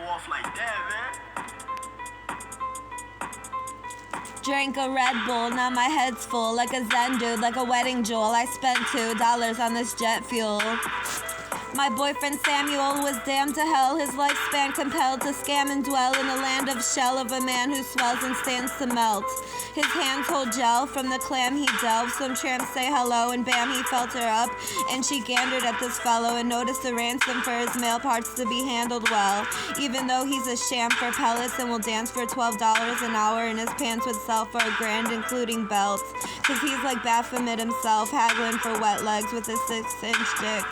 off like that, man. Drank a Red Bull, now my head's full. Like a Zen dude, like a wedding jewel. I spent $2 on this jet fuel. My boyfriend Samuel was damned to hell, his lifespan compelled to scam and dwell in the land of shell of a man who swells and stands to melt. His hands hold gel from the clam he delved. Some tramps say hello and bam, he felt her up. And she gandered at this fellow and noticed a ransom for his male parts to be handled well. Even though he's a sham for pellets and will dance for $12 an hour, and his pants would sell for $1,000 including belts. Cause he's like Baphomet himself, Hagglin for wet legs with a 6-inch dick.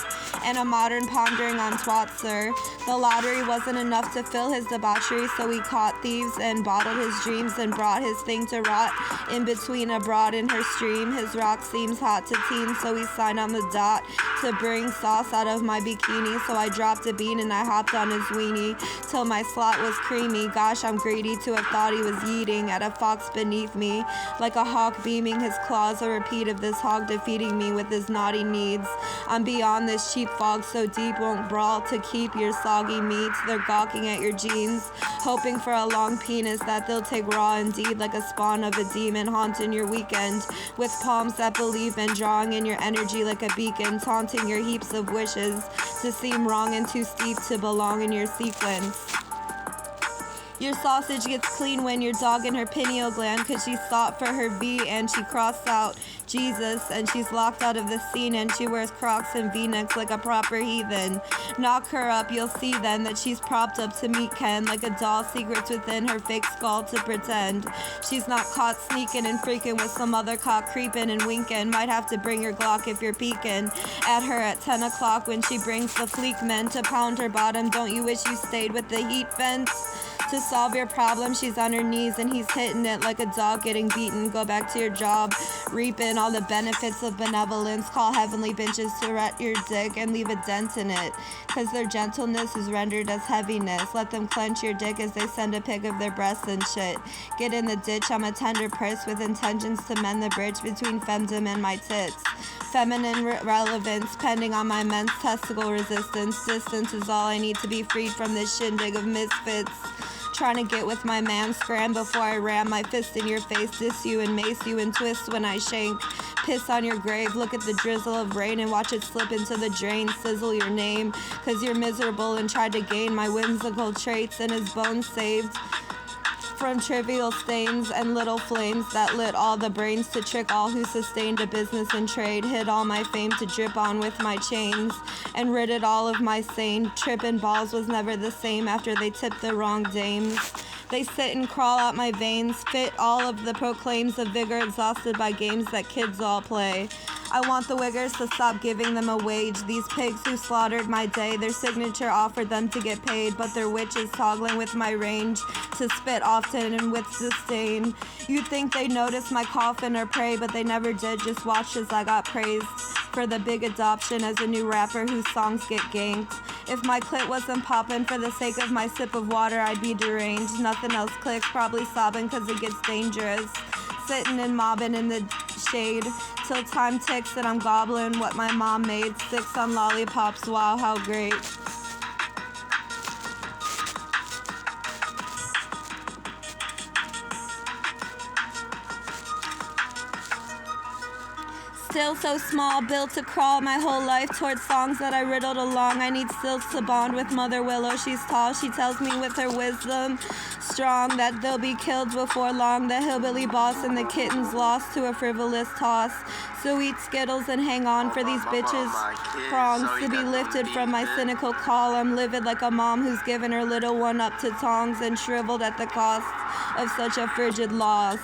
And a modern pondering on twats, sir. The lottery wasn't enough to fill his debauchery, so he caught thieves and bottled his dreams and brought his thing to rot in between a broad and her stream. His rock seems hot to teens, so he signed on the dot to bring sauce out of my bikini. So I dropped a bean and I hopped on his weenie till my slot was creamy. Gosh, I'm greedy to have thought he was yeeting at a fox beneath me, like a hawk beaming his claws, a repeat of this hog defeating me with his naughty needs. I'm beyond this cheap fog so deep won't brawl to keep your soggy meats. They're gawking at your jeans, hoping for a long penis that they'll take raw indeed, like a spawn of a demon haunting your weekend with palms that believe in drawing in your energy like a beacon, taunting your heaps of wishes to seem wrong and too steep to belong in your sequence. Your sausage gets clean when you're dogging her pineal gland, cause she sought for her V and she crossed out Jesus, and she's locked out of the scene and she wears Crocs and V-necks like a proper heathen. Knock her up, you'll see then that she's propped up to meet Ken, like a doll, secrets within her fake skull to pretend she's not caught sneaking and freaking with some other cock creeping and winking. Might have to bring your Glock if you're peeking at her at 10 o'clock when she brings the fleek men to pound her bottom. Don't you wish you stayed with the heat vents? To solve your problem, she's on her knees and he's hitting it like a dog getting beaten. Go back to your job, reaping all the benefits of benevolence. Call heavenly benches to wet your dick and leave a dent in it, cause their gentleness is rendered as heaviness. Let them clench your dick as they send a pic of their breasts and shit. Get in the ditch, I'm a tender purse with intentions to mend the bridge between femdom and my tits. Feminine relevance pending on my men's testicle resistance. Distance is all I need to be freed from this shindig of misfits. Trying to get with my man, scram before I ram my fist in your face, diss you and mace you and twist when I shank. Piss on your grave, look at the drizzle of rain and watch it slip into the drain. Sizzle your name, cause you're miserable and tried to gain my whimsical traits, and his bones saved from trivial stains and little flames that lit all the brains to trick all who sustained a business and trade. Hid all my fame to drip on with my chains and rid it all of my sane. Trippin' balls was never the same after they tipped the wrong dames. They sit and crawl out my veins, fit all of the proclaims of vigor exhausted by games that kids all play. I want the wiggers to stop giving them a wage. These pigs who slaughtered my day, their signature offered them to get paid, but their witches toggling with my range to spit often and with disdain. You'd think they'd notice my coffin or pray, but they never did, just watched as I got praised for the big adoption as a new rapper whose songs get ganked. If my clit wasn't poppin' for the sake of my sip of water, I'd be deranged. Nothing else clicks, probably sobbing cause it gets dangerous. Sitting and mobbing in the shade till time ticks and I'm gobbling what my mom made. 6 on lollipops, wow, how great. Still so small, built to crawl my whole life towards songs that I riddled along. I need stills to bond with Mother Willow. She's tall, she tells me with her wisdom strong that they'll be killed before long. The hillbilly boss and the kittens lost to a frivolous toss. So eat Skittles and hang on for these bitches' prongs to be lifted from my cynical call. I'm livid like a mom who's given her little one up to tongs and shriveled at the cost of such a frigid loss.